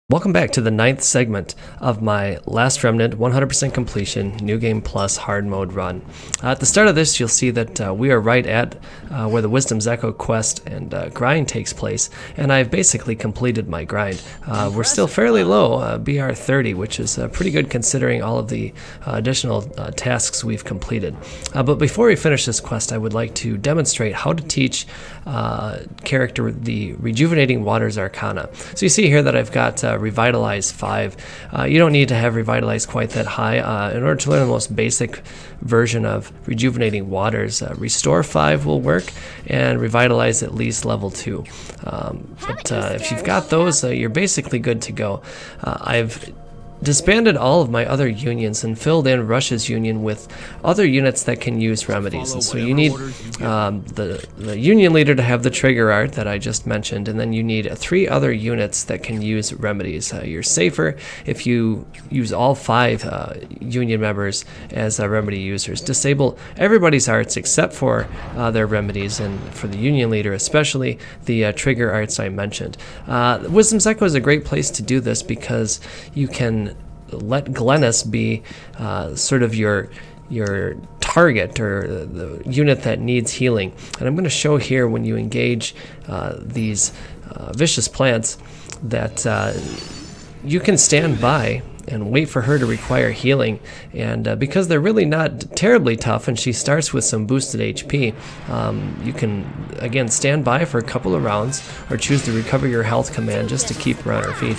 Welcome back to the 9th segment of my last Remnant 100% completion New Game Plus hard mode run. At the start of this, you'll see that we are right at where the Wisdom's Echo quest and grind takes place, and I've basically completed my grind. We're still fairly low, BR 30, which is pretty good considering all of the additional tasks we've completed. But before we finish this quest, I would like to demonstrate how to teach character the Rejuvenating Waters Arcana. So you see here that I've got Revitalize 5. You don't need to have Revitalize quite that high. In order to learn the most basic version of Rejuvenating Waters, Restore 5 will work, and Revitalize at least level 2. But if you've got those, you're basically good to go. I've disbanded all of my other unions and filled in Rush's union with other units that can use remedies. And so you need the union leader to have the trigger art that I just mentioned, and then you need 3 other units that can use remedies. You're safer if you use all 5 union members as remedy users. Disable everybody's arts except for their remedies, and for the union leader especially the trigger arts I mentioned. Wisdom's Echo is a great place to do this because you can let Glennis be sort of your target, or the unit that needs healing. And I'm going to show here when you engage these vicious plants that you can stand by and wait for her to require healing, and because they're really not terribly tough and she starts with some boosted HP, you can again stand by for a couple of rounds or choose the recover your health command just to keep her on her feet.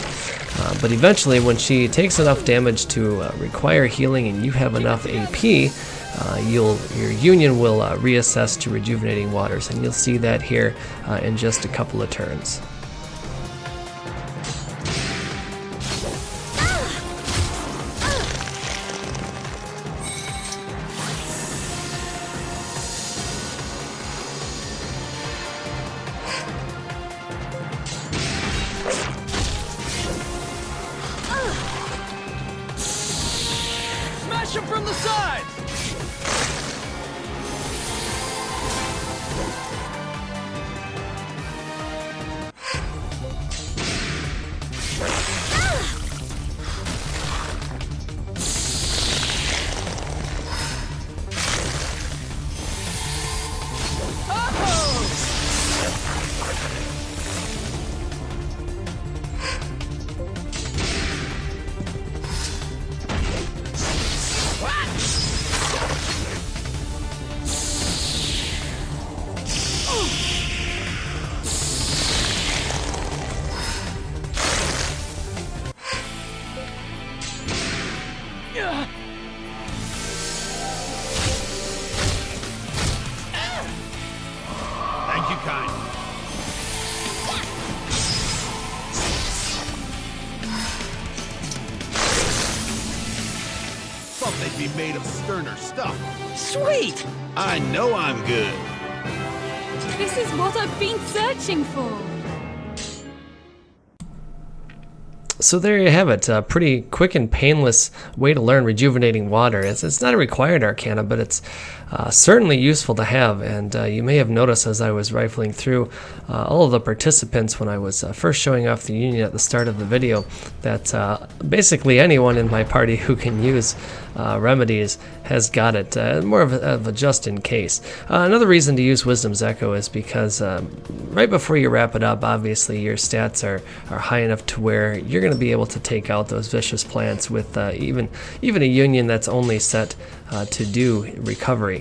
But eventually when she takes enough damage to require healing and you have enough AP, your union will reassess to Rejuvenating Waters, and you'll see that here in just a couple of turns. From the side! Thank you, kind. Thought they'd be made of sterner stuff. Sweet! I know I'm good. This is what I've been searching for. So there you have it, a pretty quick and painless way to learn Rejuvenating Water. It's not a required Arcana, but it's certainly useful to have, and you may have noticed as I was rifling through all of the participants when I was first showing off the union at the start of the video that basically anyone in my party who can use remedies has got it, more of a just in case. Another reason to use Wisdom's Echo is because right before you wrap it up, obviously your stats are high enough to where you're going to be able to take out those vicious plants with even a union that's only set to do recovery.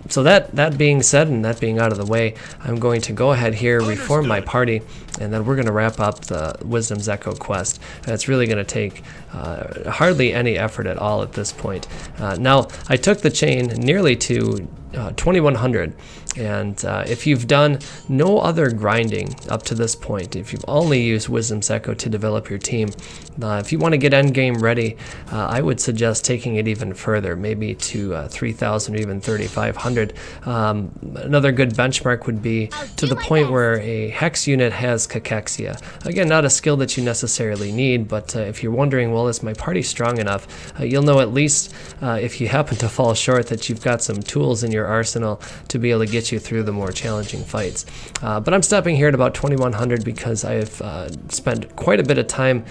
So that being said, and that being out of the way, I'm going to go ahead here, reform my party, and then we're going to wrap up the Wisdom's Echo quest. And it's really going to take hardly any effort at all at this point. Now, I took the chain nearly to 2100, and if you've done no other grinding up to this point, if you've only used Wisdom's Echo to develop your team, if you want to get endgame ready, I would suggest taking it even further, maybe to 3000 or even 3500. Another good benchmark would be to the point where a hex unit has Cachexia. Again, not a skill that you necessarily need, but if you're wondering, well, is my party strong enough, you'll know at least if you happen to fall short that you've got some tools in your arsenal to be able to get you through the more challenging fights. But I'm stopping here at about 2100 because I've spent quite a bit of time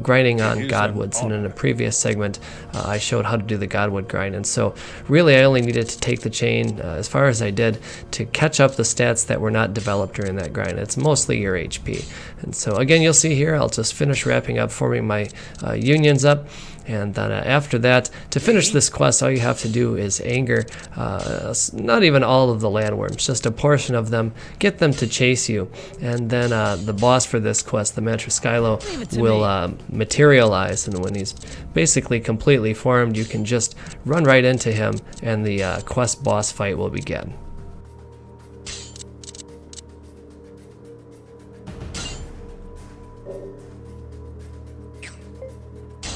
grinding on Godwoods, and in a previous segment I showed how to do the Godwood grind, and so really I only needed to take the chain as far as I did to catch up the stats that were not developed during that grind. It's mostly your HP. And so again, you'll see here I'll just finish wrapping up, forming my unions up. And then after that, to finish this quest, all you have to do is anger, not even all of the landworms, just a portion of them, get them to chase you. And then the boss for this quest, the Matroskylo, will materialize. And when he's basically completely formed, you can just run right into him, and the quest boss fight will begin.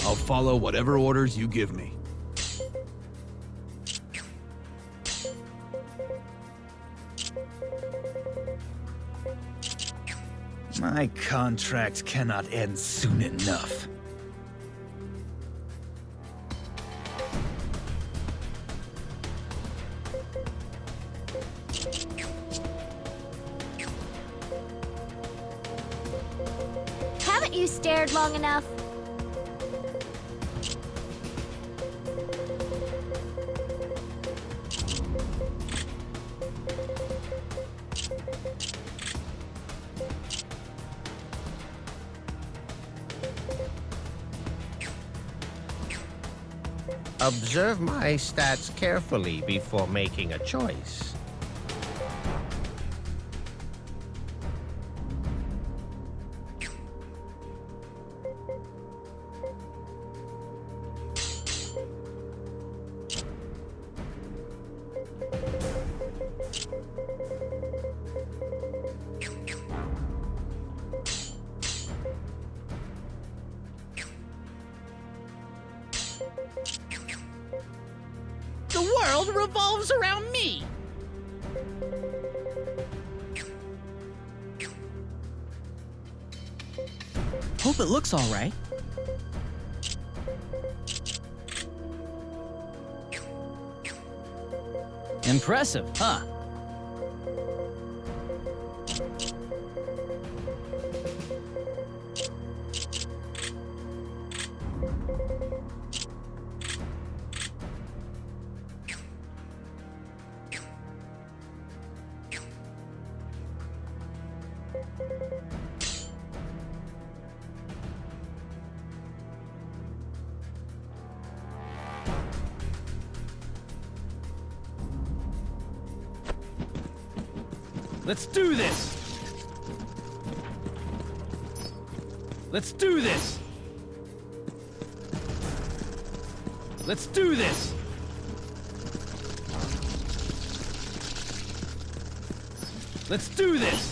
I'll follow whatever orders you give me. My contract cannot end soon enough. Haven't you stared long enough? Observe my stats carefully before making a choice. The world revolves around me! Hope it looks all right. Impressive, huh? Let's do this! Let's do this! Let's do this! Let's do this!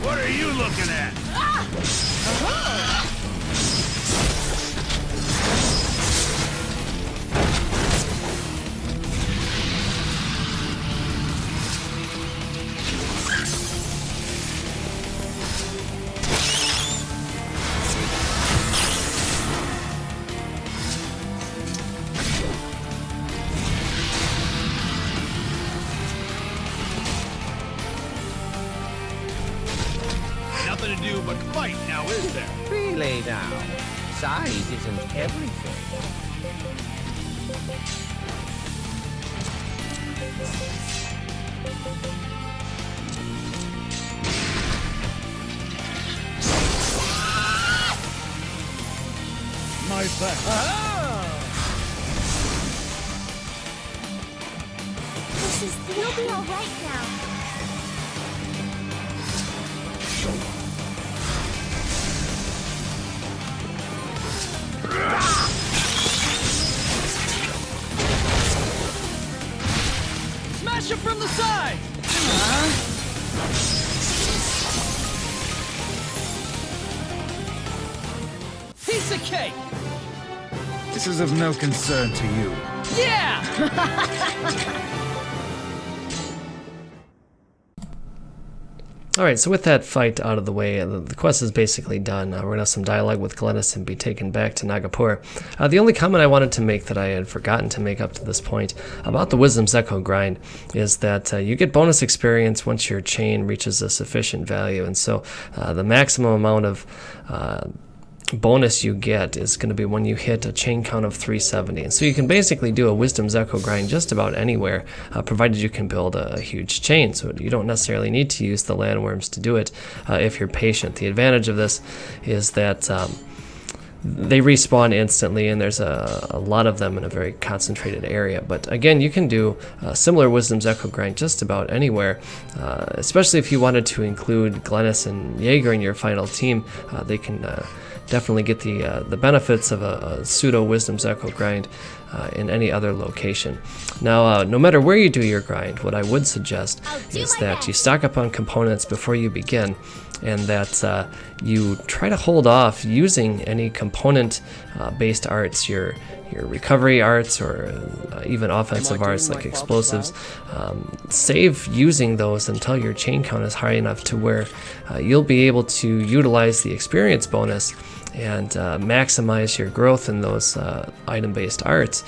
What are you looking at? Nothing to do but fight now, is there? Really now, size isn't everything. right back. You'll be all right now. Smash him from the side! Piece of cake! This is of no concern to you. Yeah! Alright, so with that fight out of the way, the quest is basically done. We're going to have some dialogue with Glennis and be taken back to Nagapur. The only comment I wanted to make that I had forgotten to make up to this point about the Wisdom's Echo grind is that you get bonus experience once your chain reaches a sufficient value, and so the maximum amount of bonus you get is going to be when you hit a chain count of 370, and so you can basically do a Wisdom's Echo grind just about anywhere, provided you can build a huge chain. So you don't necessarily need to use the landworms to do it if you're patient. The advantage of this is that they respawn instantly, and there's a lot of them in a very concentrated area. But again, you can do a similar Wisdom's Echo grind just about anywhere, especially if you wanted to include Glennis and Jaeger in your final team. They can definitely get the benefits of a pseudo Wisdom's Echo grind in any other location. Now, no matter where you do your grind, what I would suggest is that you stock up on components before you begin, and that you try to hold off using any component-based arts, your recovery arts, or even offensive arts like explosives. Save using those until your chain count is high enough to where you'll be able to utilize the experience bonus and maximize your growth in those item-based arts,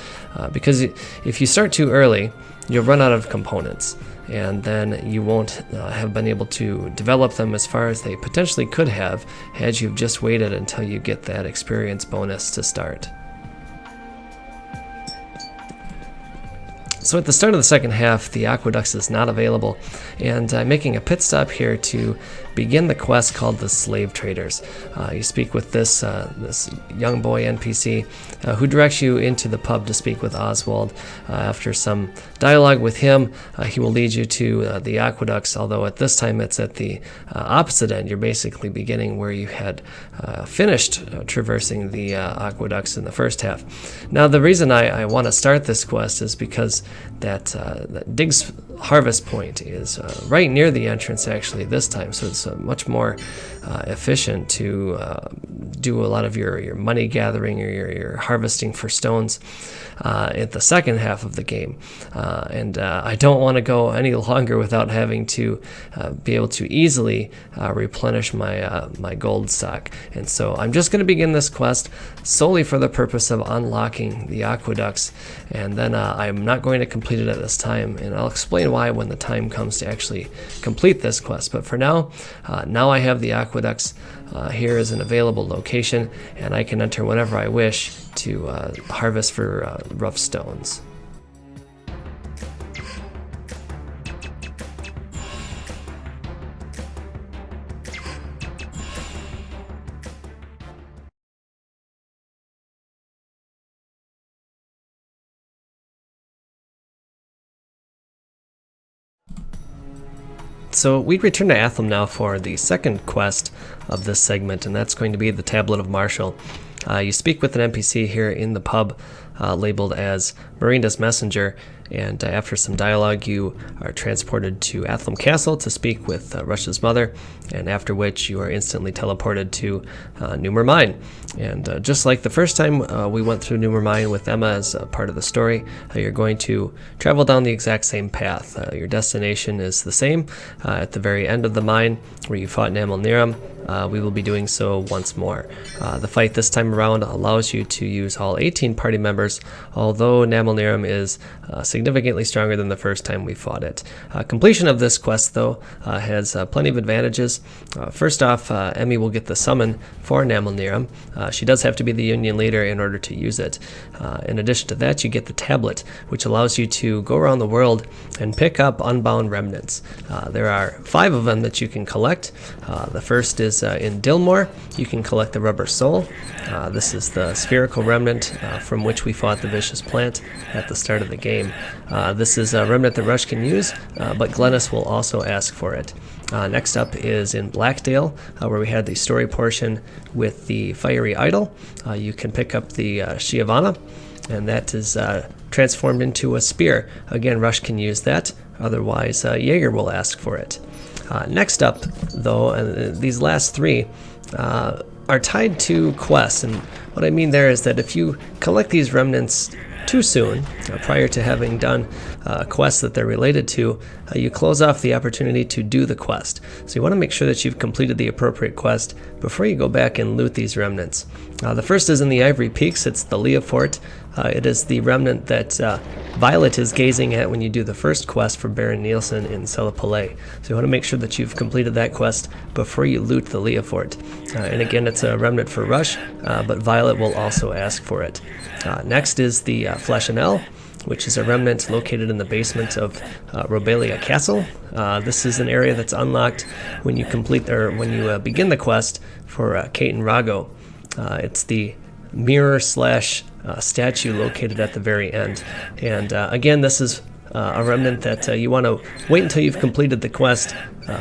because if you start too early, you'll run out of components, and then you won't have been able to develop them as far as they potentially could have had you just waited until you get that experience bonus to start. So at the start of the second half, the Aqueducts is not available, and I'm making a pit stop here to begin the quest called the Slave Traders. You speak with this young boy NPC who directs you into the pub to speak with Oswald. After some dialogue with him, he will lead you to the Aqueducts, although at this time it's at the opposite end. You're basically beginning where you had finished traversing the Aqueducts in the first half. Now, the reason I want to start this quest is because that Dig's harvest point is right near the entrance actually this time, so it's much more efficient to do a lot of your money gathering or your harvesting for stones at the second half of the game, and I don't want to go any longer without having to be able to easily replenish my gold stock. And so I'm just going to begin this quest solely for the purpose of unlocking the Aqueducts, and then I'm not going to complete it at this time, and I'll explain why when the time comes to actually complete this quest. But for now, now I have the Aqueducts. Here is an available location, and I can enter whenever I wish to harvest for rough stones. So we return to Athlam now for the second quest of this segment, and that's going to be the Tablet of Marshall. You speak with an NPC here in the pub labeled as Miranda's Messenger, and after some dialogue you are transported to Athlam Castle to speak with Rush's mother, and after which you are instantly teleported to Numer Mine. And just like the first time we went through Numer Mine with Emma as a part of the story, you're going to travel down the exact same path. Your destination is the same at the very end of the mine where you fought Namel Niram. We will be doing so once more. The fight this time around allows you to use all 18 party members, although Namel Neram is significantly stronger than the first time we fought it. Completion of this quest, though, has plenty of advantages. First off, Emmy will get the summon for Neram. She does have to be the Union leader in order to use it. In addition to that, you get the tablet, which allows you to go around the world and pick up unbound remnants. There are 5 of them that you can collect. The first is in Dilmore. You can collect the Rubber Soul. This is the spherical remnant from which we fought the Vicious Plant at the start of the game. This is a remnant that Rush can use, but Glennis will also ask for it. Next up is in Blackdale, where we had the story portion with the Fiery Idol. You can pick up the Shiavana, and that is transformed into a spear. Again, Rush can use that, otherwise Jaeger will ask for it. Next up, though, these last 3 are tied to quests, and what I mean there is that if you collect these remnants too soon, prior to having done quests that they're related to, you close off the opportunity to do the quest. So you want to make sure that you've completed the appropriate quest before you go back and loot these remnants. The first is in the Ivory Peaks. It's the Leofort. It is the remnant that Violet is gazing at when you do the first quest for Baron Nielsen in Celapalais. So you want to make sure that you've completed that quest before you loot the Leofort. And again, it's a remnant for Rush, but Violet will also ask for it. Next is the Flâchonelle, which is a remnant located in the basement of Robelia Castle. This is an area that's unlocked when you begin the quest for Kate and Rago. It's the mirror / statue located at the very end. And again, this is a remnant that you want to wait until you've completed the quest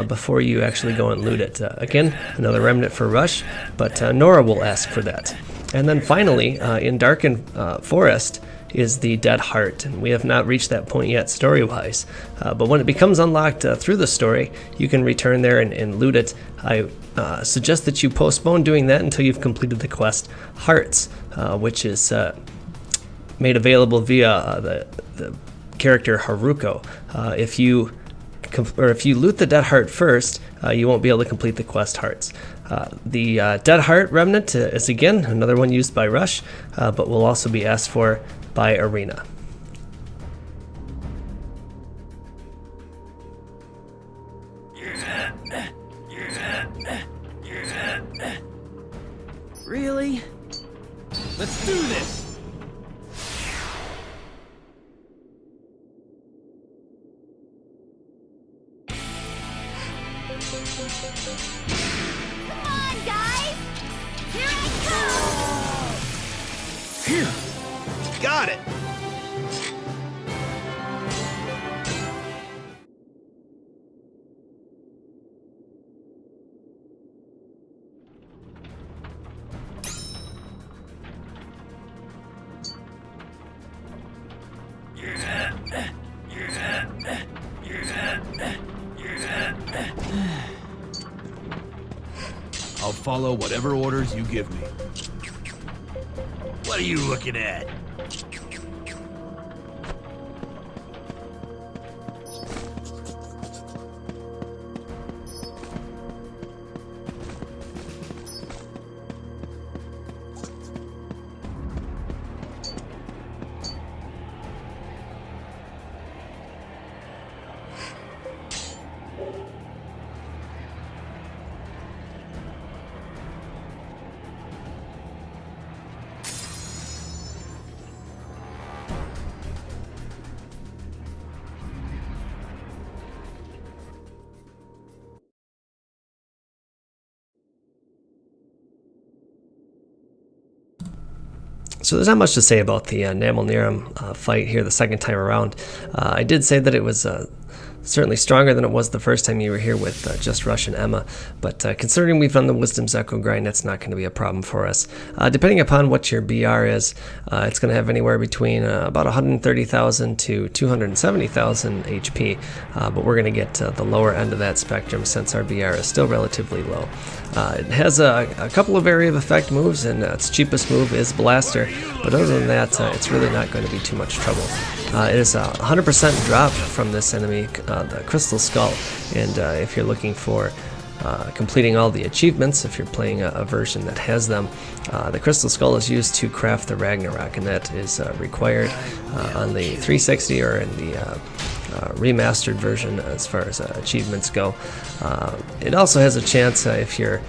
before you actually go and loot it. Again, another remnant for Rush, but Nora will ask for that. And then finally, in Darkened Forest is the Dead Heart, and we have not reached that point yet story-wise. But when it becomes unlocked through the story, you can return there and loot it. I suggest that you postpone doing that until you've completed the quest Hearts, which is made available via the character Haruko. If you loot the Dead Heart first, you won't be able to complete the quest Hearts. The Dead Heart remnant is again another one used by Rush, but will also be asked for by Arena. Really? Let's do this! Come on, guys! Here I come! Phew! Got it! I'll follow whatever orders you give me. What are you looking at? So there's not much to say about the Neram fight here the second time around. I did say that it was certainly stronger than it was the first time you were here with just Rush and Emma, but considering we've done the Wisdom's Echo grind, that's not going to be a problem for us. Depending upon what your BR is, it's going to have anywhere between about 130,000 to 270,000 HP, but we're going to get the lower end of that spectrum since our BR is still relatively low. It has a couple of area of effect moves, and its cheapest move is Blaster, but other than that, it's really not going to be too much trouble. It is a 100% drop from this enemy, the Crystal Skull, and if you're looking for completing all the achievements if you're playing a version that has them. The Crystal Skull is used to craft the Ragnarok, and that is required on the 360 or in the remastered version as far as achievements go. It also has a chance, if you're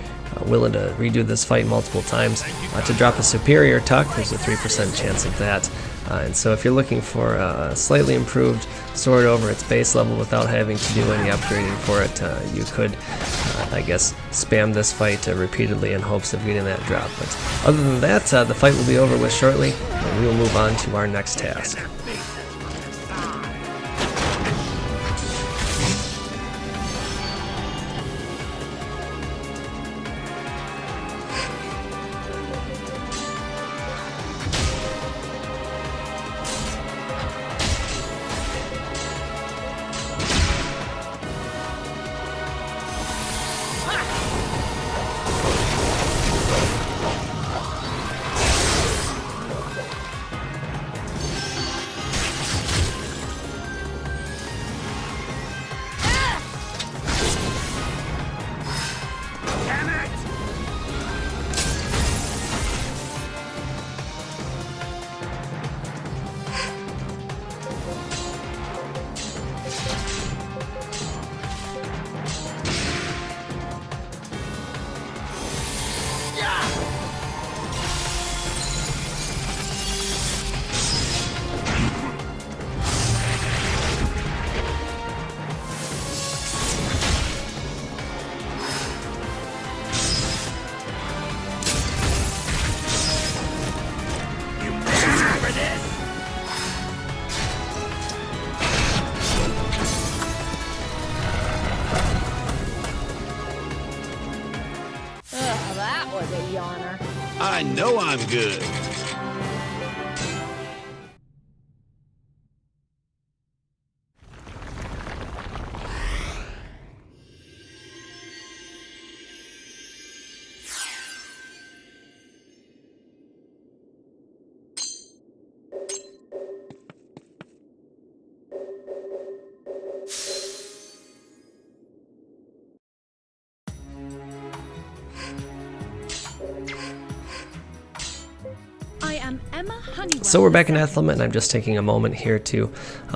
willing to redo this fight multiple times, to drop a superior tuck. There's a 3% chance of that. And so if you're looking for a slightly improved sword over its base level without having to do any upgrading for it, you could, I guess, spam this fight repeatedly in hopes of getting that drop. But other than that, the fight will be over with shortly, and we will move on to our next task. I know I'm good. So we're back in Athlemet, and I'm just taking a moment here to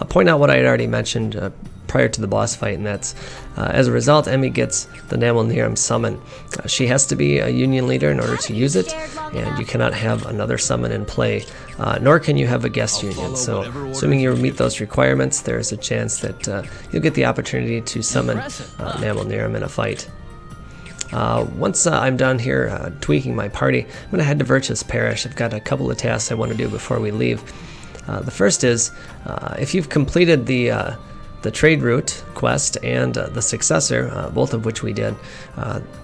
point out what I had already mentioned prior to the boss fight, and that's as a result, Emmy gets the Namelnirum summon. She has to be a union leader in order to use it, and you cannot have another summon in play, nor can you have a guest union. So assuming you meet those requirements, there's a chance that you'll get the opportunity to summon Namelnirum in a fight. Once I'm done here tweaking my party, I'm going to head to Virtus Parish. I've got a couple of tasks I want to do before we leave. The first is, if you've completed the trade route quest and the successor, both of which we did,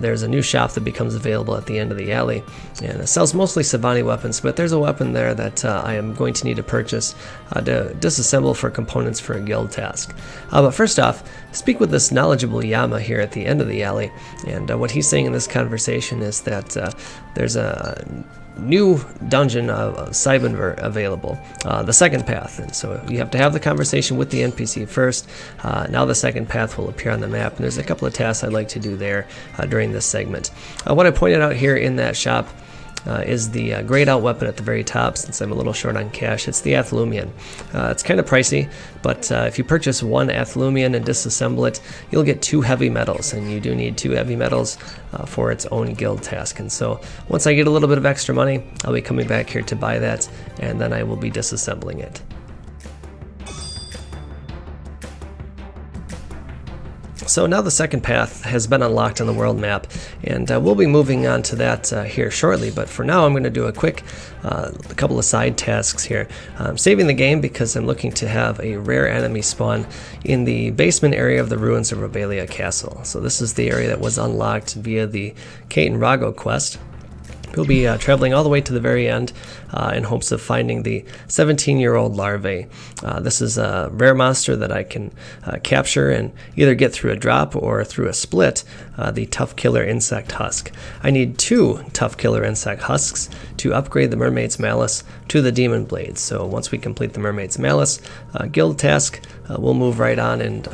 there's a new shop that becomes available at the end of the alley, and it sells mostly Savani weapons, but there's a weapon there that I am going to need to purchase to disassemble for components for a guild task. But first off, speak with this knowledgeable Yama here at the end of the alley, and what he's saying in this conversation is that there's a new dungeon of Caedmon available, the second path, and so you have to have the conversation with the NPC first. Now the second path will appear on the map, and there's a couple of tasks I'd like to do there during this segment. What I pointed out here in that shop is the grayed out weapon at the very top. Since I'm a little short on cash, it's the Athlumian. It's kind of pricey, but if you purchase one Athlumian and disassemble it, you'll get 2 heavy metals, and you do need 2 heavy metals for its own guild task. And so once I get a little bit of extra money, I'll be coming back here to buy that, and then I will be disassembling it. So now the second path has been unlocked on the world map, and we'll be moving on to that here shortly, but for now I'm going to do a quick couple of side tasks here. I'm saving the game because I'm looking to have a rare enemy spawn in the basement area of the ruins of Rebelia Castle. So this is the area that was unlocked via the Kate and Rago quest. We'll be traveling all the way to the very end in hopes of finding the 17-year-old larvae. This is a rare monster that I can capture and either get through a drop or through a split, the Tough Killer Insect Husk. I need 2 Tough Killer Insect Husks to upgrade the Mermaid's Malice to the Demon Blade. So once we complete the Mermaid's Malice guild task, we'll move right on and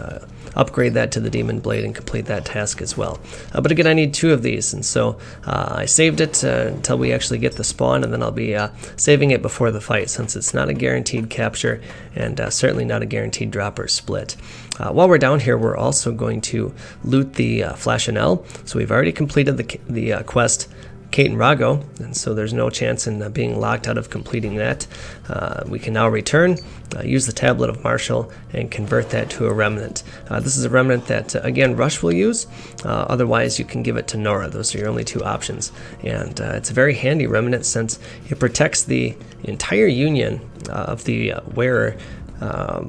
upgrade that to the Demon Blade and complete that task as well. But again, I need 2 of these, and so I saved it until we actually get the spawn, and then I'll be saving it before the fight, since it's not a guaranteed capture and certainly not a guaranteed drop or split. While we're down here, we're also going to loot the Flâchonelle. So we've already completed the quest Caedmon, and so there's no chance in being locked out of completing that. We can now return, use the Tablet of Marshall, and convert that to a Remnant. This is a Remnant that, again, Rush will use. Otherwise, you can give it to Nora. Those are your only 2 options. And it's a very handy Remnant since it protects the entire union of the wearer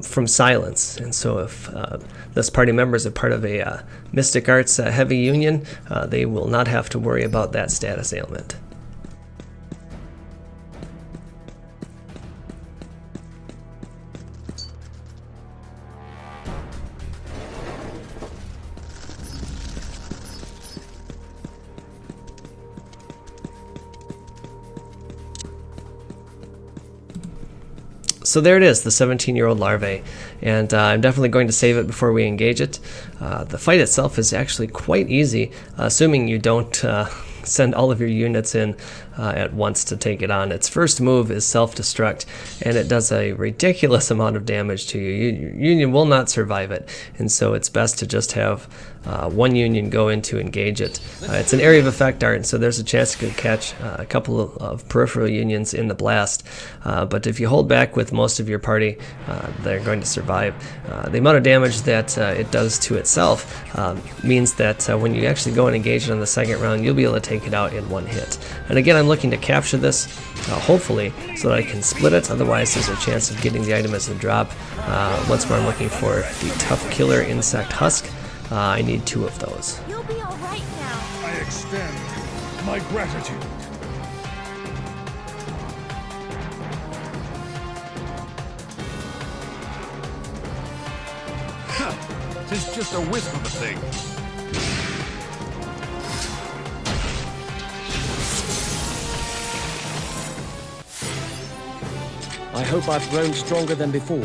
from silence. And so if this party member is a part of a Mystic Arts heavy union, they will not have to worry about that status ailment. So there it is, the 17-year-old larvae, and I'm definitely going to save it before we engage it. The fight itself is actually quite easy, assuming you don't send all of your units in at once to take it on. Its first move is self-destruct, and it does a ridiculous amount of damage to you. Your union will not survive it, and so it's best to just have one union go in to engage it. It's an area of effect art, and so there's a chance you could catch a couple of peripheral unions in the blast, but if you hold back with most of your party, they're going to survive. The amount of damage that it does to itself means that when you actually go and engage it on the second round, you'll be able to take it out in one hit. And again, I'm looking to capture this, hopefully, so that I can split it. Otherwise, there's a chance of getting the item as a drop. Once more, I'm looking for the Tough Killer Insect Husk. I need 2 of those. You'll be all right now. I extend my gratitude. Tis just a wisp of a thing. I hope I've grown stronger than before.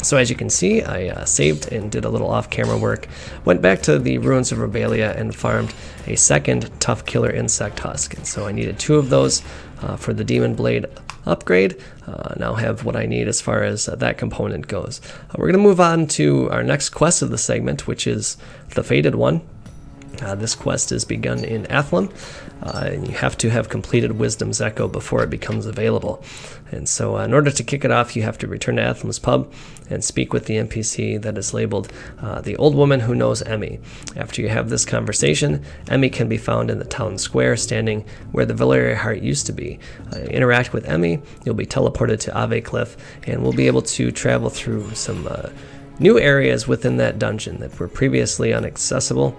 So as you can see, I saved and did a little off-camera work, went back to the Ruins of Rebelia and farmed a second Tough Killer Insect Husk. And so I needed 2 of those for the Demon Blade upgrade. Now have what I need as far as that component goes. We're going to move on to our next quest of the segment, which is the Fated one. This quest is begun in Athlum, and you have to have completed Wisdom's Echo before it becomes available. And so in order to kick it off, you have to return to Athlum's pub and speak with the NPC that is labeled the old woman who knows Emmy. After you have this conversation, Emmy can be found in the town square, standing where the Valeria Heart used to be. Interact with Emmy, you'll be teleported to Ave Cliff, and we'll be able to travel through some new areas within that dungeon that were previously inaccessible.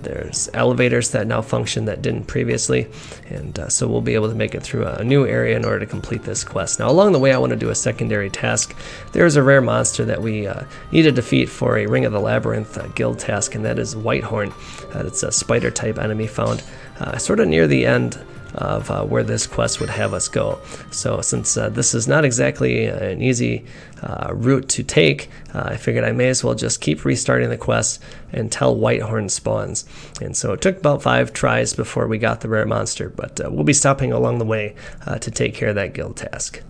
There's elevators that now function that didn't previously, and so we'll be able to make it through a new area in order to complete this quest. Now along the way I want to do a secondary task. There's a rare monster that we need to defeat for a Ring of the Labyrinth guild task, and that is Whitehorn. It's a spider type enemy found sort of near the end of where this quest would have us go. So since this is not exactly an easy route to take, I figured I may as well just keep restarting the quest until Whitehorn spawns. And so it took about 5 tries before we got the rare monster, but we'll be stopping along the way to take care of that guild task.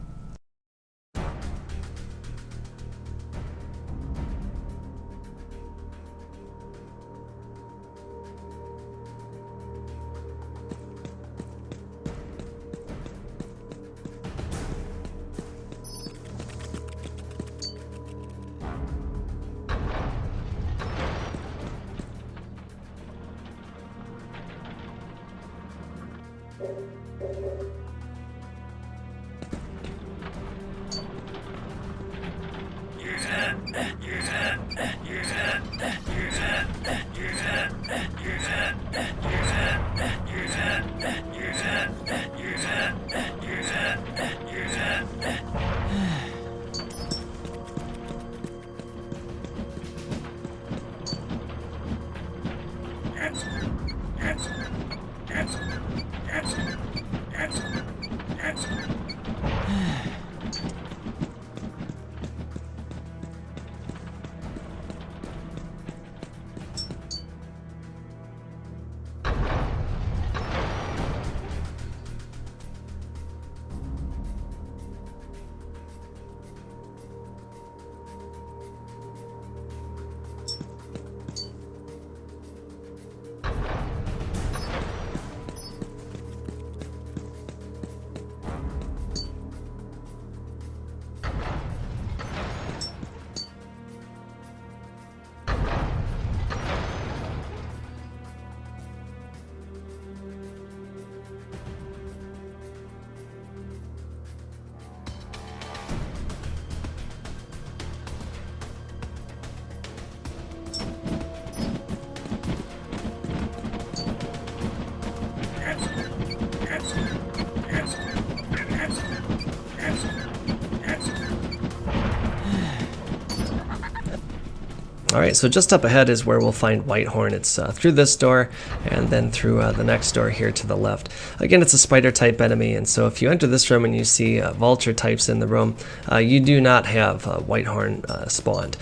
Alright, so just up ahead is where we'll find Whitehorn. It's through this door and then through the next door here to the left. Again, it's a spider type enemy, and so if you enter this room and you see vulture types in the room, you do not have Whitehorn spawned.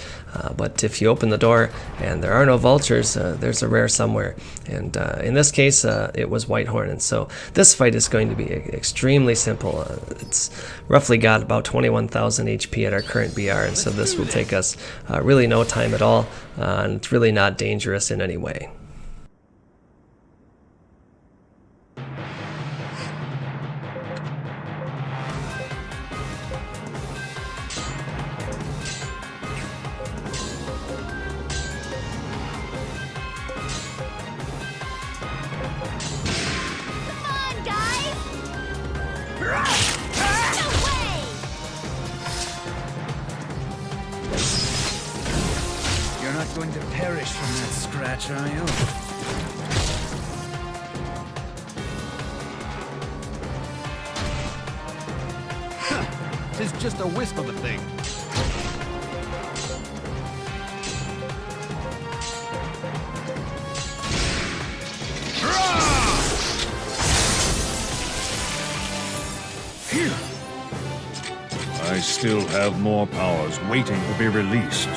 But if you open the door and there are no vultures, there's a rare somewhere. And in this case, it was Whitehorn. And so this fight is going to be extremely simple. It's roughly got about 21,000 HP at our current BR, and so this will take us really no time at all. And it's really not dangerous in any way. Going to perish from that scratch, are you? Tis just a wisp of a thing. I still have more powers waiting to be released.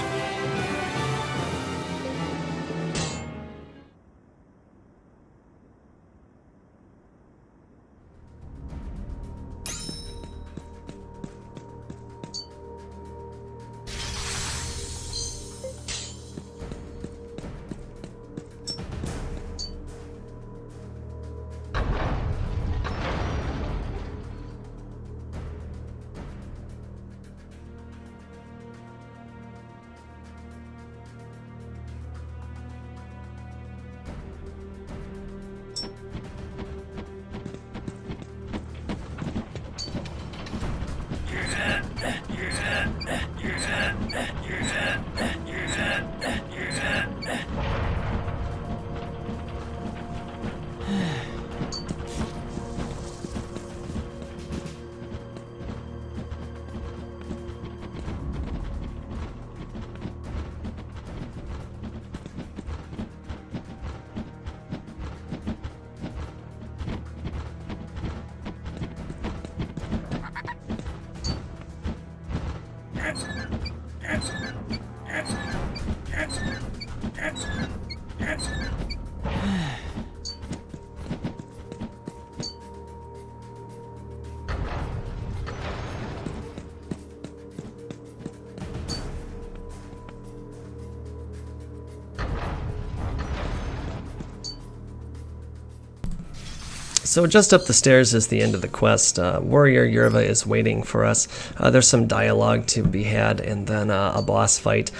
So just up the stairs is the end of the quest. Warrior Yerva is waiting for us. There's some dialogue to be had, and then a boss fight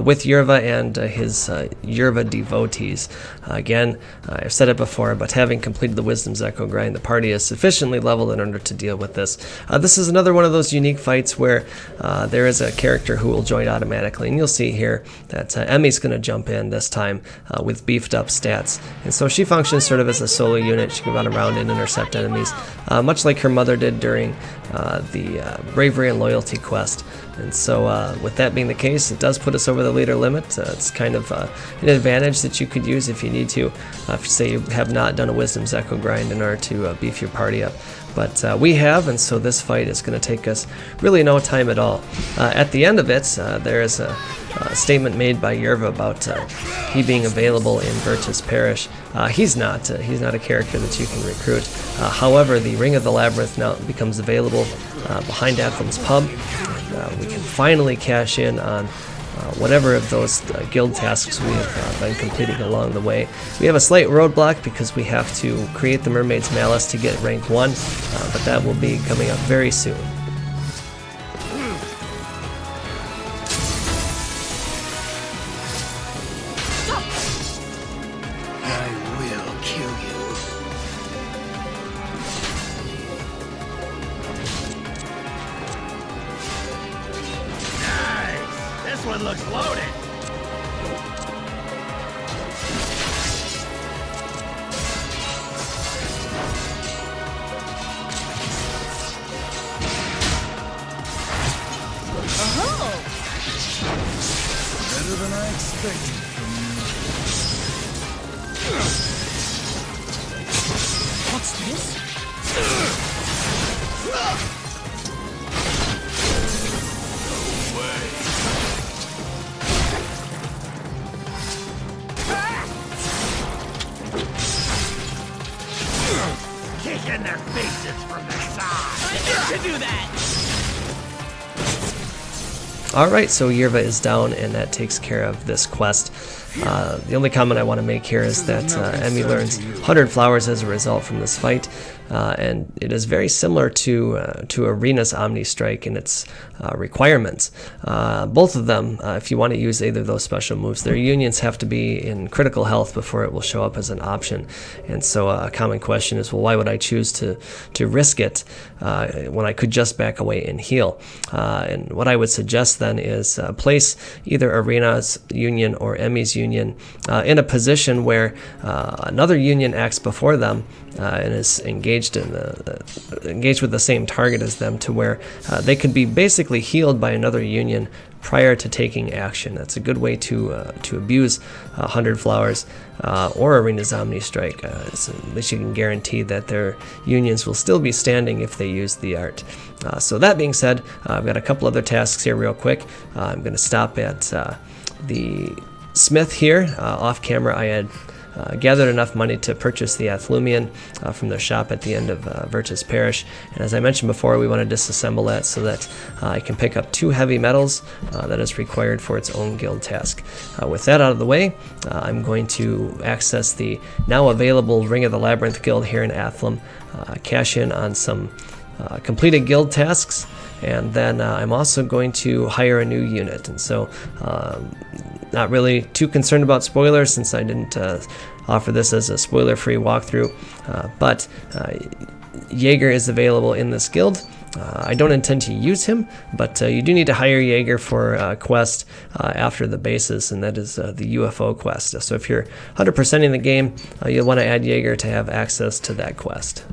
with Yerva and his Yerva devotees. Again, I've said it before, but having completed the Wisdom's Echo grind, the party is sufficiently leveled in order to deal with this. This is another one of those unique fights where there is a character who will join automatically, and you'll see here that Emmy's going to jump in this time with beefed up stats. And so she functions sort of as a solo unit. She can run around and intercept enemies, much like her mother did during the Bravery and Loyalty quest. And so with that being the case, it does put us over the leader limit. It's kind of an advantage that you could use if you need to, if you say you have not done a Wisdom's Echo grind in order to beef your party up. But we have, and so this fight is going to take us really no time at all. At the end of it, there is a statement made by Yerva about he being available in Virtus Parish. He's not a character that you can recruit. However, the Ring of the Labyrinth now becomes available behind Athlum's pub. We can finally cash in on whatever of those guild tasks we have been completing along the way. We have a slight roadblock because we have to create the Mermaid's Malice to get rank 1, but that will be coming up very soon. I will kill you. Nice! This one looks loaded! Better than I expected from you. What's this? Kick in their faces from the side! I meant to do that! Alright, so Yerva is down, and that takes care of this quest. The only comment I want to make here is that Emmy learns 100 flowers as a result from this fight, and it is very similar to Arena's Omni Strike in its requirements. Both of them, if you want to use either of those special moves, their unions have to be in critical health before it will show up as an option. And so a common question is, well, why would I choose to risk it when I could just back away and heal? And what I would suggest then is place either Arena's union or Emmy's union in a position where another union acts before them and is engaged with the same target as them, to where they could be basically healed by another union prior to taking action. That's a good way to abuse 100 flowers or Arena's Omni Strike. So at least you can guarantee that their unions will still be standing if they use the art. So that being said, I've got a couple other tasks here real quick. I'm going to stop at the Smith here. Off camera, I had gathered enough money to purchase the Athlumian from their shop at the end of Virtus Parish. And as I mentioned before, we want to disassemble that so that I can pick up 2 heavy metals that is required for its own guild task. With that out of the way, I'm going to access the now available Ring of the Labyrinth guild here in Athlum, cash in on some completed guild tasks, and then I'm also going to hire a new unit. And so not really too concerned about spoilers, since I didn't offer this as a spoiler-free walkthrough, but Jaeger is available in this guild. I don't intend to use him, but you do need to hire Jaeger for a quest after the basis, and that is the UFO quest. So if you're 100%ing the game, you'll want to add Jaeger to have access to that quest.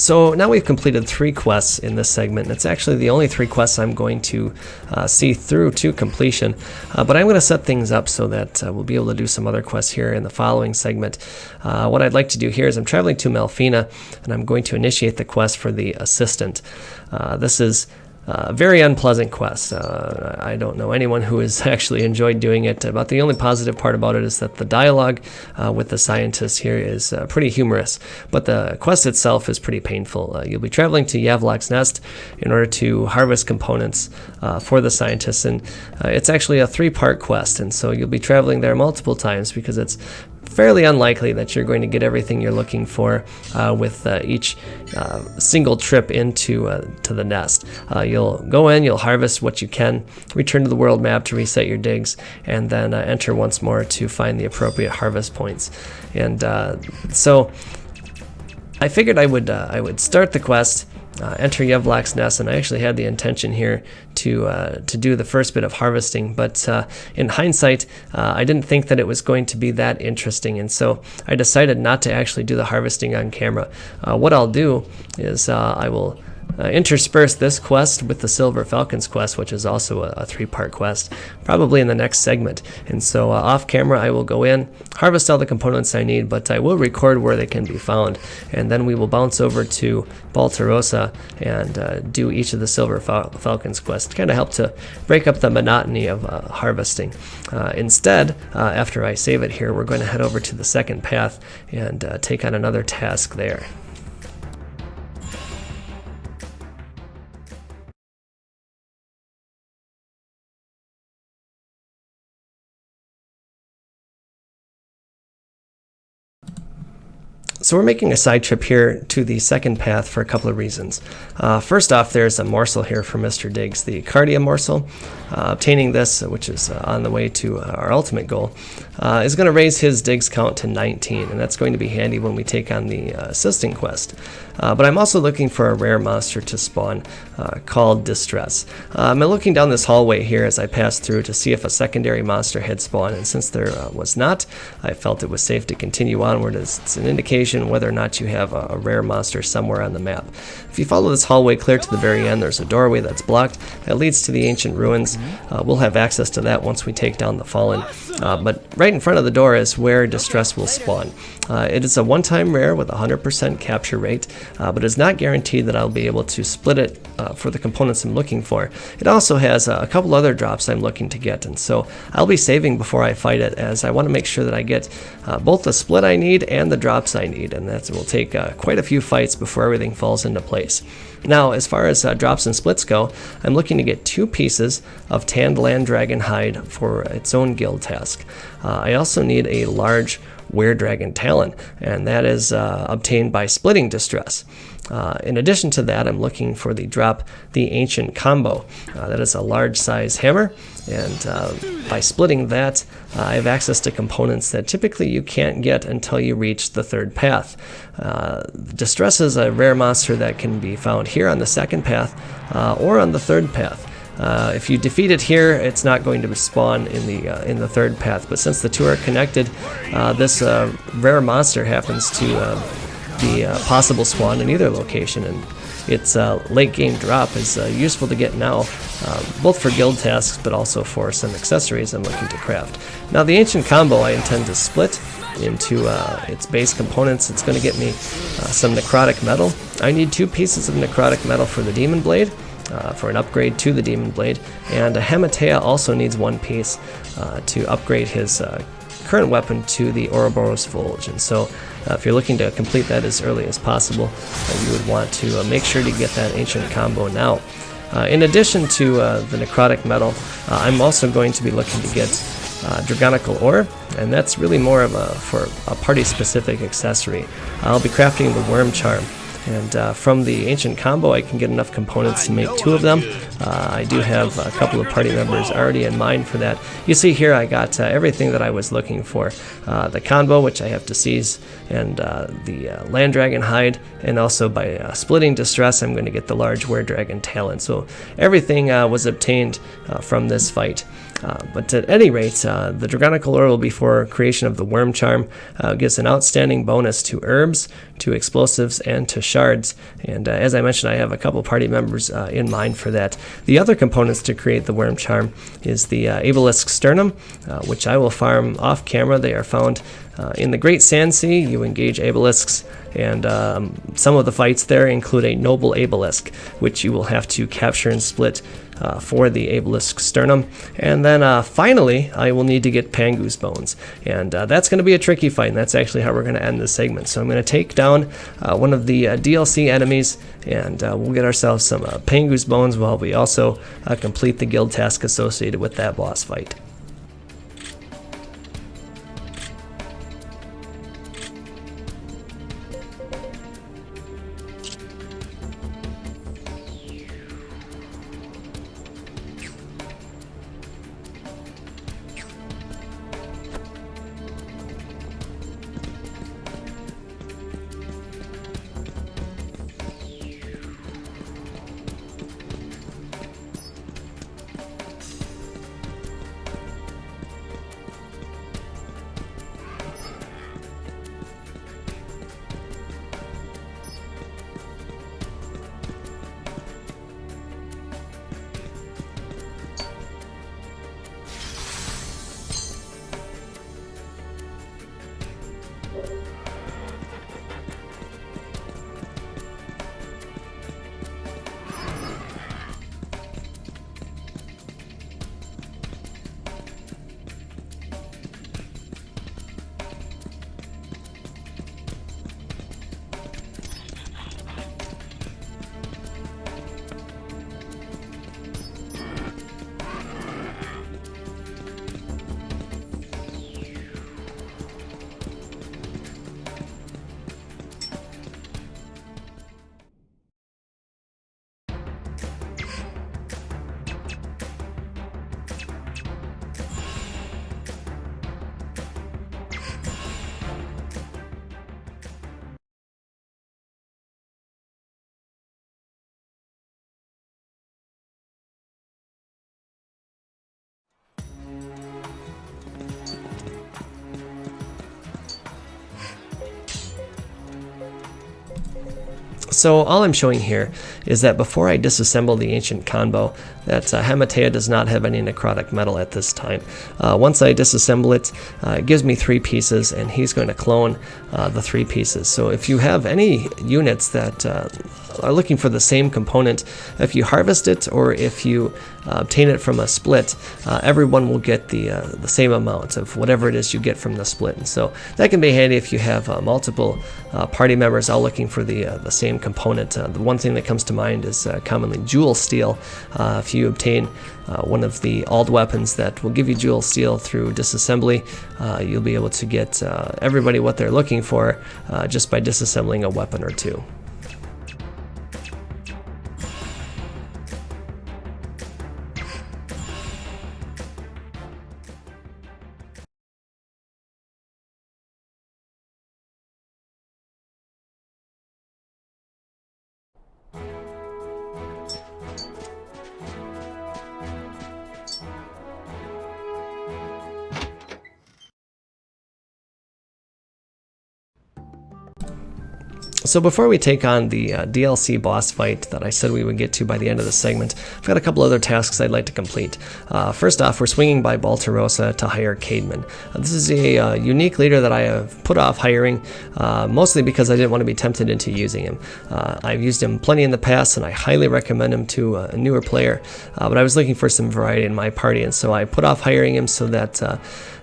So now we've completed 3 quests in this segment, and it's actually the only 3 quests I'm going to see through to completion, but I'm going to set things up so that we'll be able to do some other quests here in the following segment. What I'd like to do here is I'm traveling to Malfina, and I'm going to initiate the quest for the assistant. This is a very unpleasant quest. I don't know anyone who has actually enjoyed doing it, but the only positive part about it is that the dialogue with the scientist here is pretty humorous, but the quest itself is pretty painful. You'll be traveling to Yavlok's nest in order to harvest components for the scientist, and it's actually a 3-part quest, and so you'll be traveling there multiple times because it's fairly unlikely that you're going to get everything you're looking for with each single trip into to the nest. You'll go in, you'll harvest what you can, return to the world map to reset your digs, and then enter once more to find the appropriate harvest points. And so I figured I would start the quest, enter Yavlok's nest, and I actually had the intention here to do the first bit of harvesting, but in hindsight I didn't think that it was going to be that interesting, and so I decided not to actually do the harvesting on camera. What I'll do is I will intersperse this quest with the Silver Falcon's quest, which is also a 3-part quest, probably in the next segment. And so off camera I will go in, harvest all the components I need, but I will record where they can be found, and then we will bounce over to Baltarosa and do each of the Silver Falcon's quests to kind of help to break up the monotony of harvesting. Instead, after I save it here, we're going to head over to the second path and take on another task there. So we're making a side trip here to the second path for a couple of reasons. First off, there's a morsel here for Mr. Diggs, the Kardia Morsel. Obtaining this, which is on the way to our ultimate goal, is going to raise his digs count to 19, and that's going to be handy when we take on the assistant quest. But I'm also looking for a rare monster to spawn called Distress. I'm looking down this hallway here as I pass through to see if a secondary monster had spawned, and since there was not, I felt it was safe to continue onward, as it's an indication whether or not you have a rare monster somewhere on the map. If you follow this hallway clear to the very end, there's a doorway that's blocked that leads to the ancient ruins. We'll have access to that once we take down the Fallen. But right in front of the door is where Distress will spawn. It is a one-time rare with a 100% capture rate, but it's not guaranteed that I'll be able to split it for the components I'm looking for. It also has a couple other drops I'm looking to get, and so I'll be saving before I fight it, as I want to make sure that I get both the split I need and the drops I need, and that will take quite a few fights before everything falls into place. Now, as far as drops and splits go, I'm looking to get 2 pieces of tanned land dragon hide for its own guild task. I also need a large were-dragon talon, and that is obtained by splitting Distress. In addition to that, I'm looking for the ancient Konbo. That is a large size hammer, and by splitting that, I have access to components that typically you can't get until you reach the third path. Distress is a rare monster that can be found here on the second path or on the third path. If you defeat it here, it's not going to spawn in the third path, but since the two are connected, this rare monster happens to be possible spawn in either location, and its late game drop is useful to get now, both for guild tasks but also for some accessories I'm looking to craft. Now, the ancient Konbo I intend to split into its base components. It's going to get me some necrotic metal. I need 2 pieces of necrotic metal for the demon blade, for an upgrade to the demon blade, and Hematea also needs 1 piece to upgrade his current weapon to the Ouroboros Fulge. And so if you're looking to complete that as early as possible, you would want to make sure to get that ancient Konbo now. In addition to the necrotic metal, I'm also going to be looking to get Dragonical Ore, and that's really more of for a party-specific accessory. I'll be crafting the Worm Charm, and from the ancient Konbo I can get enough components to make 2 of them. I do have a couple of party members already in mind for that. You see here I got everything that I was looking for. The Konbo, which I have to seize, and the Land Dragon Hide, and also by splitting Distress I'm going to get the large Were-Dragon Talon. So everything was obtained from this fight. But at any rate, the Dragonical Oil before creation of the Worm Charm gives an outstanding bonus to herbs, to explosives, and to shards. And as I mentioned, I have a couple party members in mind for that. The other components to create the Worm Charm is the Abelisk Sternum, which I will farm off camera. They are found in the Great Sand Sea. You engage Abelisks, and some of the fights there include a Noble Abelisk, which you will have to capture and split for the Abelisk Sternum. And then finally, I will need to get Pangoose Bones. And that's going to be a tricky fight, and that's actually how we're going to end this segment. So I'm going to take down one of the DLC enemies, and we'll get ourselves some Pangoose Bones while we also complete the guild task associated with that boss fight. So all I'm showing here is that before I disassemble the ancient Konbo, that Hematea does not have any necrotic metal at this time. Once I disassemble it, it gives me 3 pieces, and he's going to clone the 3 pieces. So if you have any units that are looking for the same component, if you harvest it or if you obtain it from a split, everyone will get the same amount of whatever it is you get from the split. And so that can be handy if you have multiple party members all looking for the same component. The one thing that comes to mind is commonly jewel steel. If you obtain one of the alt weapons that will give you jewel steel through disassembly, you'll be able to get everybody what they're looking for just by disassembling a weapon or 2. So before we take on the DLC boss fight that I said we would get to by the end of the segment, I've got a couple other tasks I'd like to complete. First off, we're swinging by Baltarosa to hire Caedmon. This is a unique leader that I have put off hiring, mostly because I didn't want to be tempted into using him. I've used him plenty in the past, and I highly recommend him to a newer player, but I was looking for some variety in my party, and so I put off hiring him so that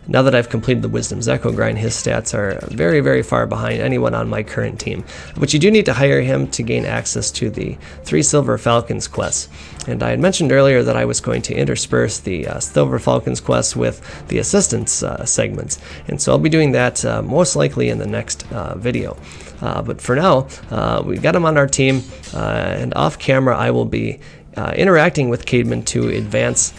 now that I've completed the Wisdom's Echo grind, his stats are very, very far behind anyone on my current team. But you do need to hire him to gain access to the 3 Silver Falcons quests. And I had mentioned earlier that I was going to intersperse the Silver Falcons quests with the assistance segments. And so I'll be doing that most likely in the next video. But for now, we got him on our team, and off camera I will be interacting with Caedmon to advance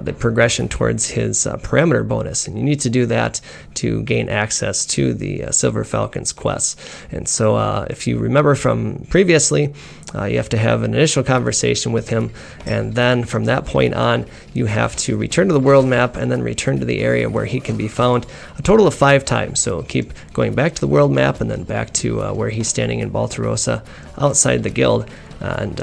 the progression towards his parameter bonus, and you need to do that to gain access to the Silver Falcon's quests. And so if you remember from previously, you have to have an initial conversation with him, and then from that point on you have to return to the world map and then return to the area where he can be found a total of 5 times. So keep going back to the world map and then back to where he's standing in Baltarosa outside the guild. And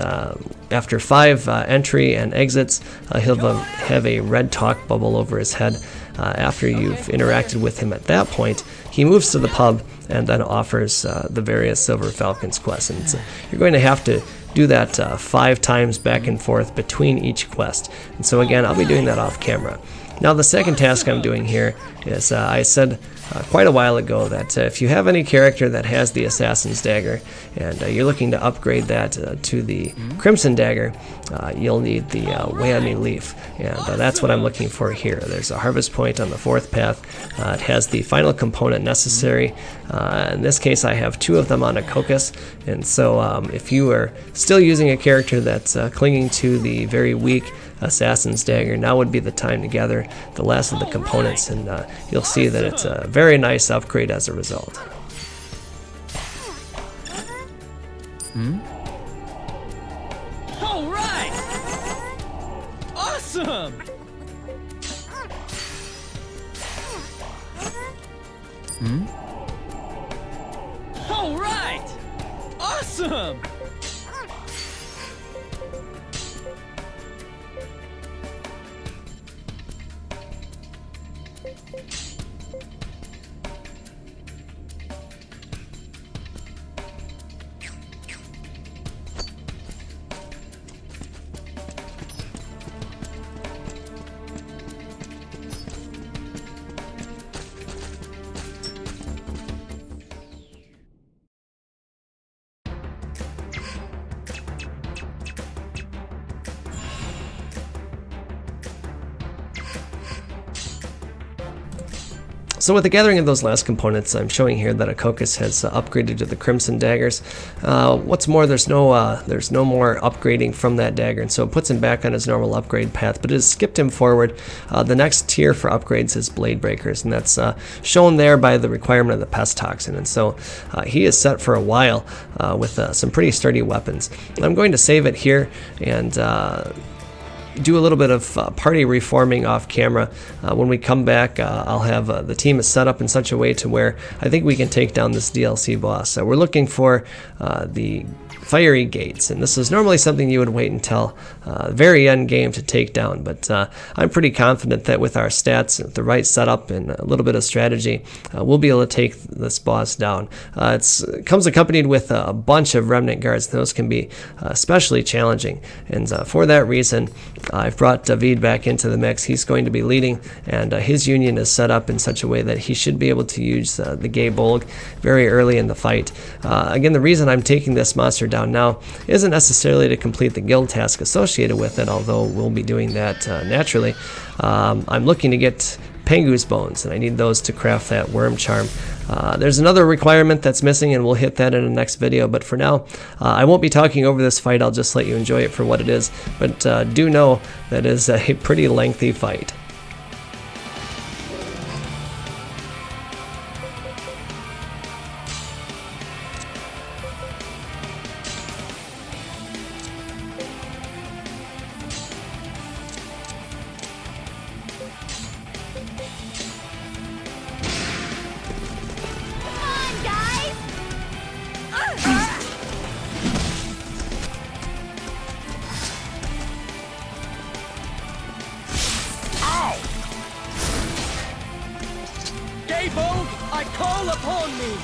after 5 entry and exits, he'll have a red talk bubble over his head. After you've interacted with him at that point, he moves to the pub and then offers the various Silver Falcon's quests. And so you're going to have to do that 5 times back and forth between each quest. And so again, I'll be doing that off camera. Now the second task I'm doing here is, I said quite a while ago that if you have any character that has the Assassin's Dagger and you're looking to upgrade that to the Crimson Dagger, you'll need the Whammy Leaf, and that's what I'm looking for here. There's a harvest point on the 4th path. It has the final component necessary. In this case I have 2 of them on a Cocos, and so if you are still using a character that's clinging to the very weak Assassin's Dagger, now would be the time to gather the last of the components, and you'll see that it's a very nice upgrade as a result. All right! Awesome! All right! Awesome! So with the gathering of those last components, I'm showing here that Cocos has upgraded to the Crimson Daggers. What's more, there's no more upgrading from that dagger, and so it puts him back on his normal upgrade path, but it has skipped him forward. The next tier for upgrades is Blade Breakers, and that's shown there by the requirement of the Pest Toxin, and so he is set for a while with some pretty sturdy weapons. I'm going to save it here and do a little bit of party reforming off camera. When we come back, I'll have the team is set up in such a way to where I think we can take down this DLC boss. We're looking for the fiery gates, and this is normally something you would wait until very end game to take down, but I'm pretty confident that with our stats, the right setup, and a little bit of strategy, we'll be able to take this boss down. It comes accompanied with a bunch of Remnant guards. Those can be especially challenging, and for that reason I've brought David back into the mix. He's going to be leading, and his union is set up in such a way that he should be able to use the Gay Bolg very early in the fight. Again, the reason I'm taking this monster down now isn't necessarily to complete the guild task associated with it, although we'll be doing that naturally. I'm looking to get Pengu's bones, and I need those to craft that worm charm. There's another requirement that's missing, and we'll hit that in the next video, but for now I won't be talking over this fight. I'll just let you enjoy it for what it is, but do know that it is a pretty lengthy fight. I call upon me!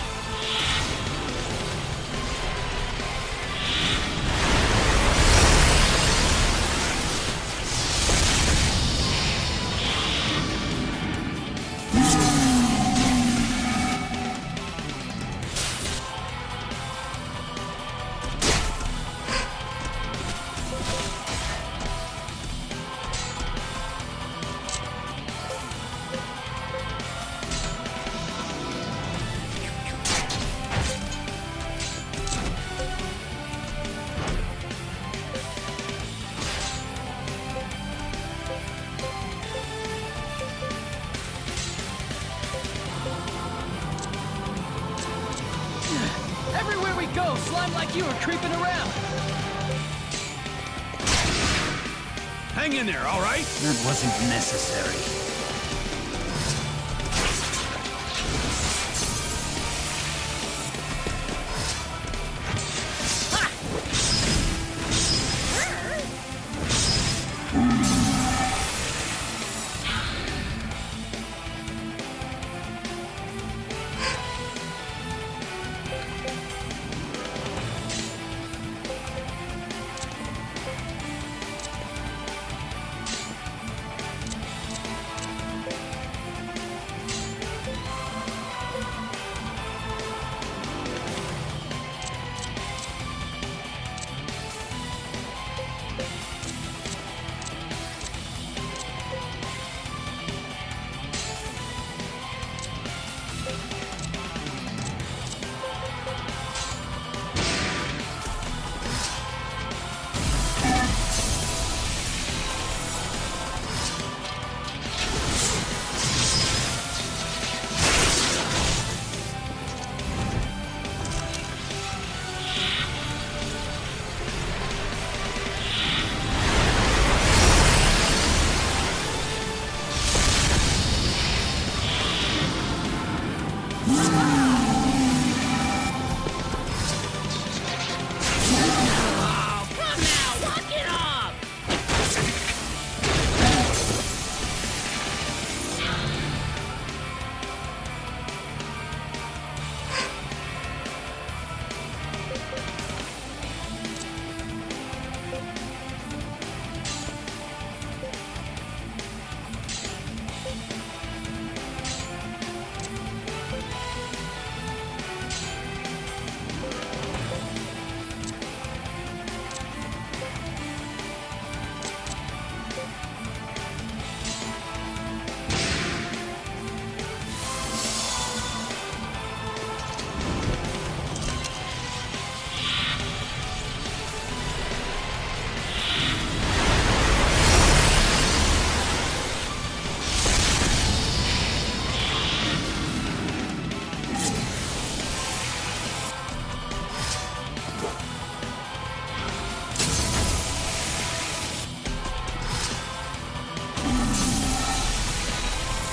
slime like you are creeping around. Hang in there, all right? That wasn't necessary.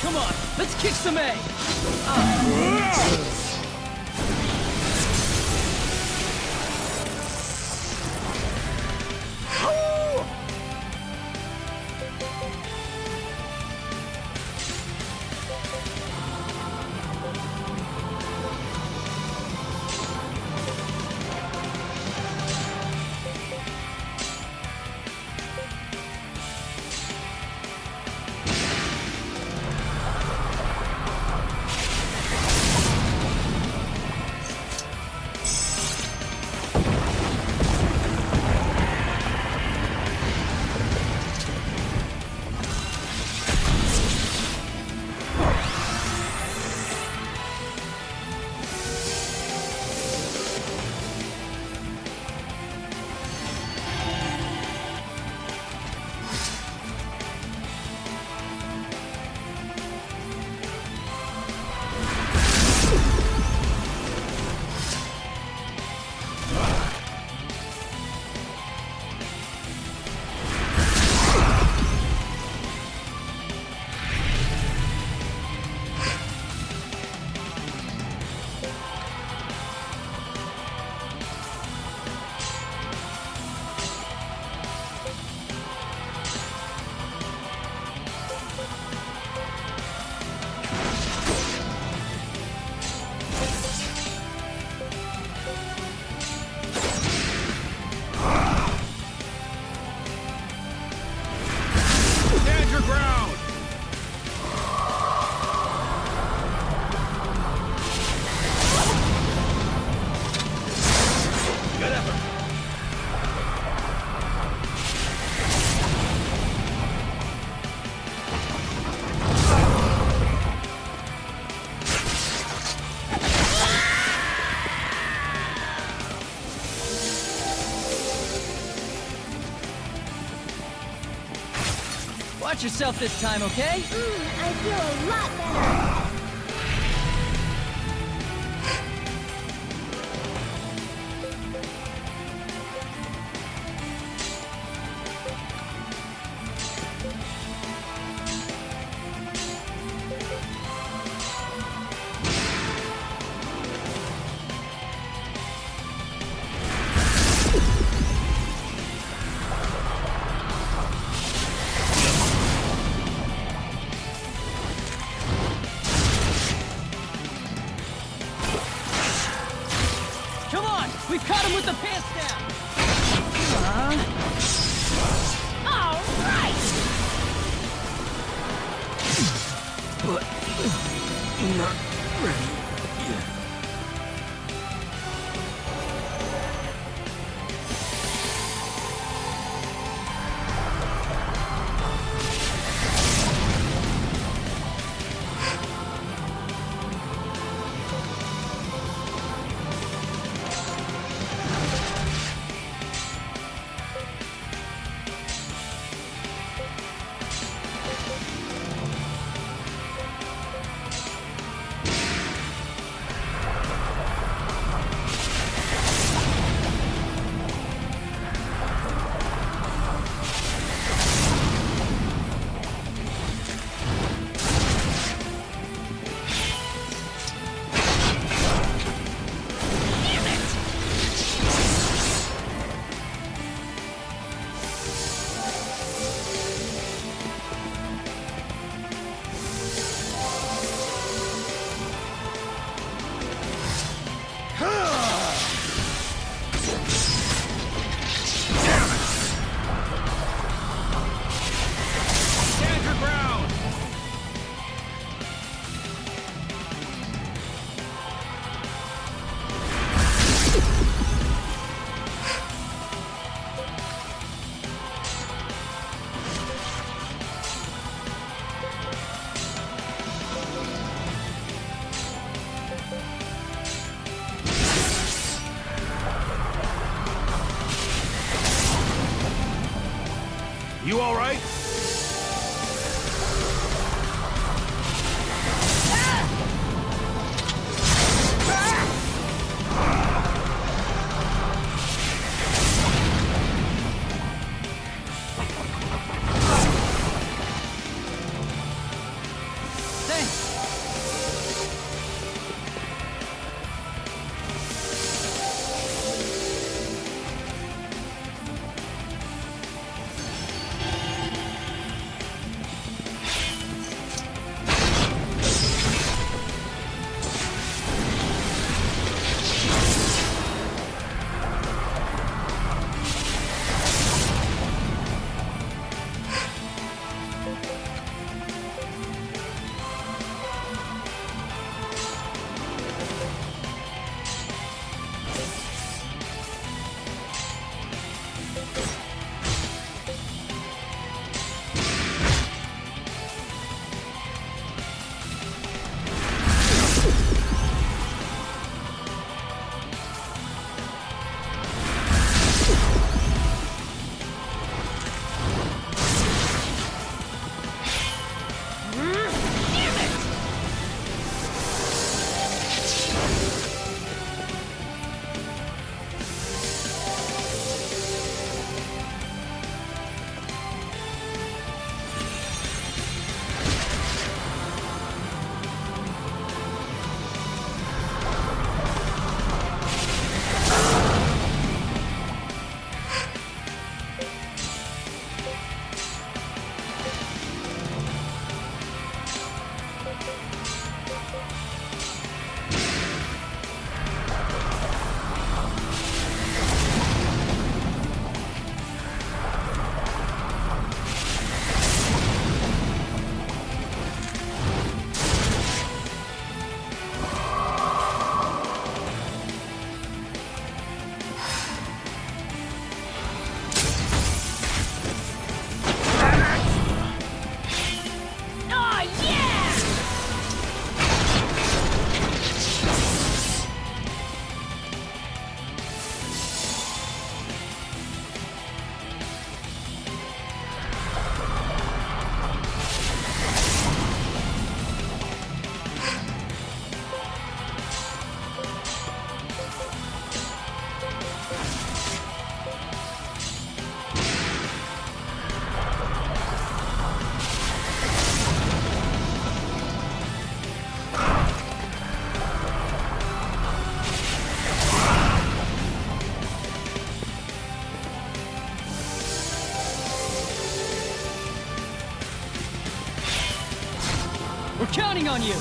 Come on, let's kick some A. Stand your ground! Good effort. Watch yourself this time, okay? I feel a lot better. You all right? We're counting on you!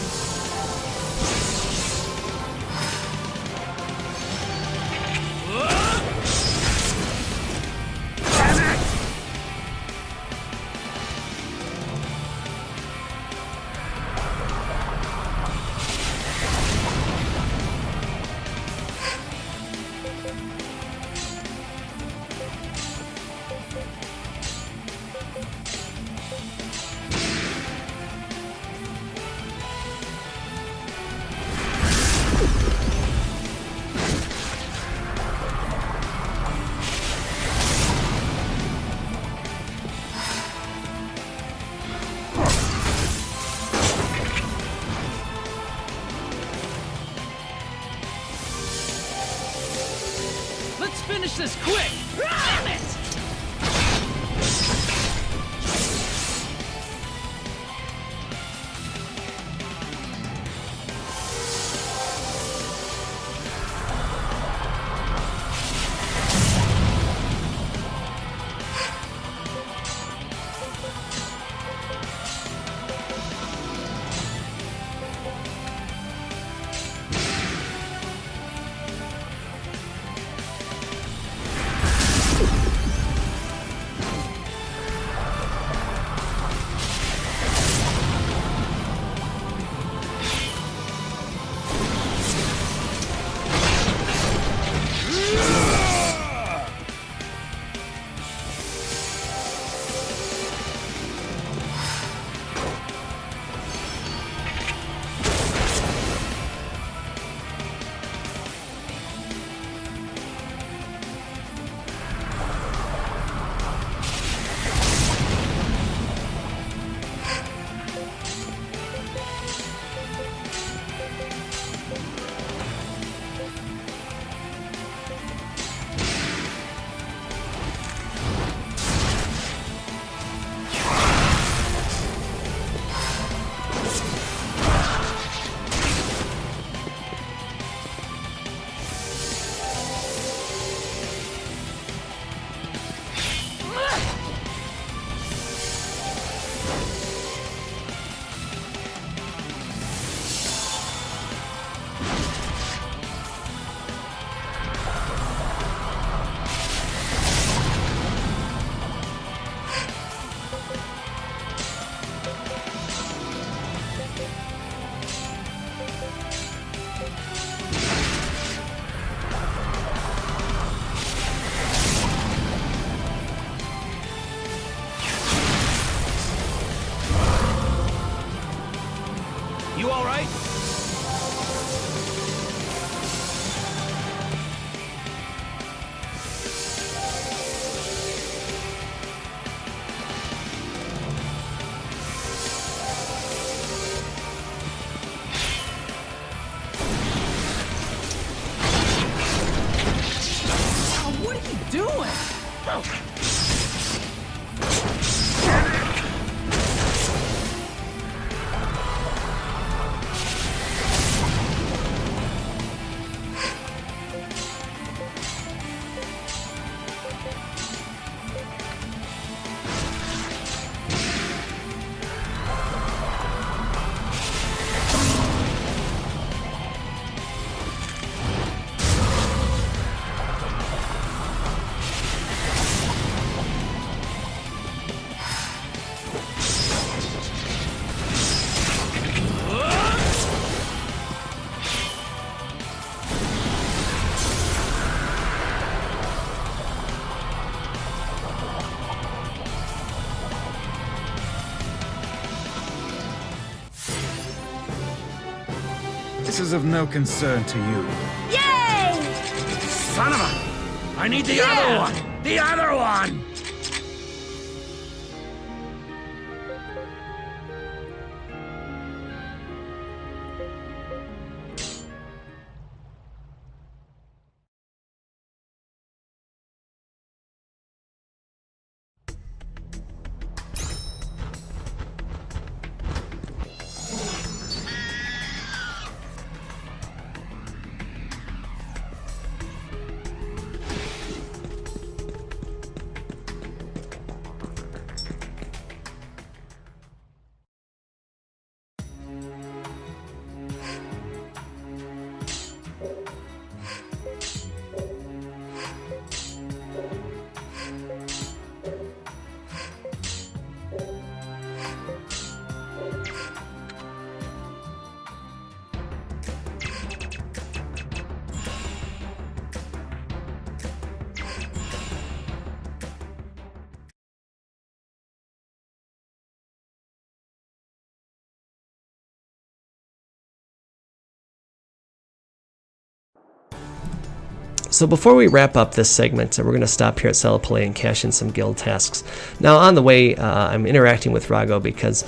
Finish this quick! Damn it! all right? What are you doing? This is of no concern to you. Yay! Son of a... I need the other one! The other one! So before we wrap up this segment, we're going to stop here at Celeplay and cash in some guild tasks. Now on the way, I'm interacting with Rago because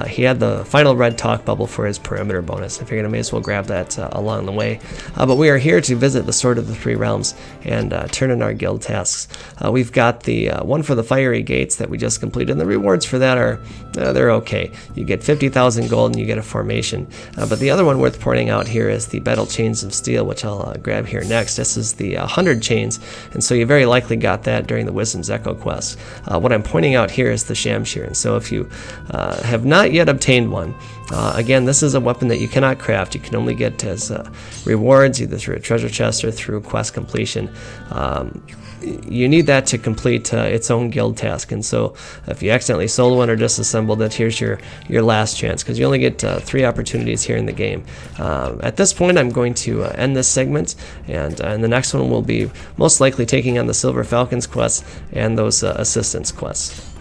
he had the final red talk bubble for his perimeter bonus. I figured I may as well grab that along the way. But we are here to visit the Sword of the Three Realms and turn in our guild tasks. We've got the one for the Fiery Gates that we just completed, and the rewards for that are, they're okay. You get 50,000 gold and you get a formation. But the other one worth pointing out here is the Battle Chains of Steel, which I'll grab here next. This is the 100 chains, and so you very likely got that during the Wisdom's Echo quest. What I'm pointing out here is the Shamshir, and so if you have not yet obtained one, again, this is a weapon that you cannot craft. You can only get as rewards, either through a treasure chest or through quest completion. You need that to complete its own guild task, and so if you accidentally sold one or disassembled it, here's your last chance, because you only get 3 opportunities here in the game. At this point, I'm going to end this segment, and the next one will be most likely taking on the Silver Falcons quest and those assistance quests.